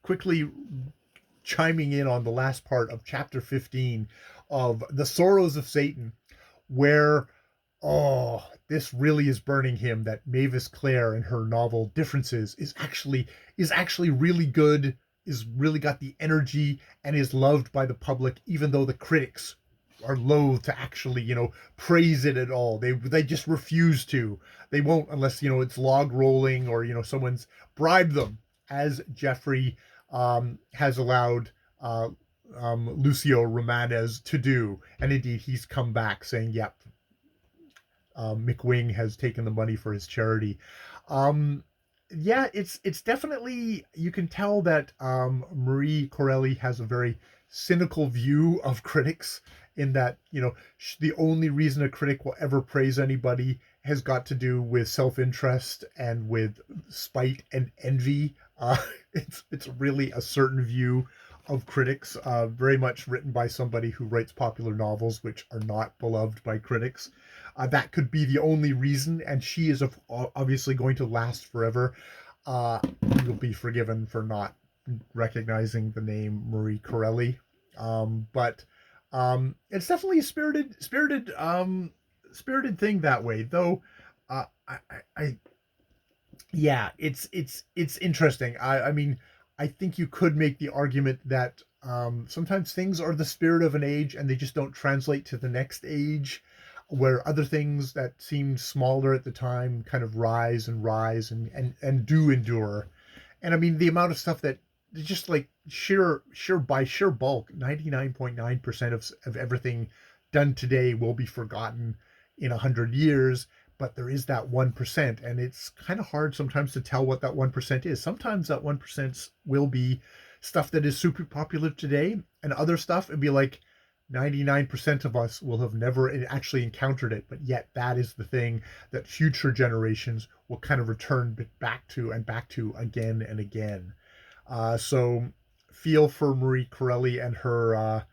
quickly chiming in on the last part of chapter 15 of The Sorrows of Satan, where, oh, this really is burning him that Mavis Clare in her novel Differences is actually really good, is really got the energy and is loved by the public, even though the critics are loath to actually, praise it at all. They just refuse to. They won't unless, it's log rolling or, someone's bribed them, as Jeffrey has allowed Lucio Romanes to do. And indeed, he's come back saying, yep, McWing has taken the money for his charity. Um, yeah, it's definitely, you can tell that Marie Corelli has a very cynical view of critics, in that, the only reason a critic will ever praise anybody has got to do with self-interest and with spite and envy. It's really a certain view of critics, very much written by somebody who writes popular novels which are not beloved by critics. That could be the only reason, and she is obviously going to last forever. Uh, you'll be forgiven for not recognizing the name Marie Corelli, but it's definitely a spirited thing that way. Though, I yeah, it's interesting. I mean, I think you could make the argument that sometimes things are the spirit of an age and they just don't translate to the next age, where other things that seemed smaller at the time kind of rise and do endure. And I mean, the amount of stuff that just like sheer bulk, 99.9% of everything done today will be forgotten in 100 years. But there is that 1%, and it's kind of hard sometimes to tell what that 1% is. Sometimes that 1% will be stuff that is super popular today, and other stuff it'd be like 99% of us will have never actually encountered it, but yet that is the thing that future generations will kind of return back to and back to again and again. So feel for Marie Corelli and her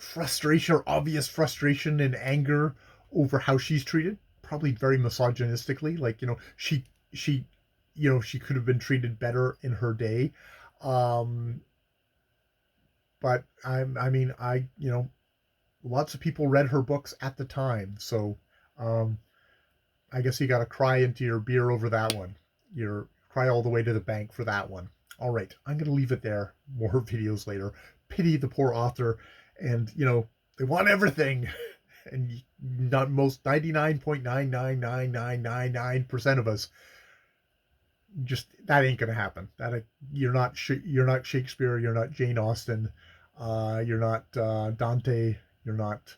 frustration, her obvious frustration and anger over how she's treated, probably very misogynistically. Like, she she could have been treated better in her day. Um, but I mean, lots of people read her books at the time, so um, I guess you got to cry into your beer over that one. You cry all the way to the bank for that one. All right, I'm going to leave it there. More videos later. Pity the poor author, and they want everything, and not most 99.9999999% of us, just that ain't going to happen. That you're not Shakespeare. You're not Jane Austen. You're not Dante. You're not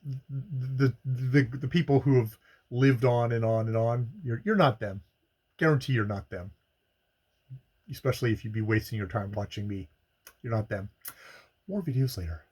the people who have lived on and on and on. You're not them. Guarantee you're not them. Especially if you'd be wasting your time watching me. You're not them. More videos later.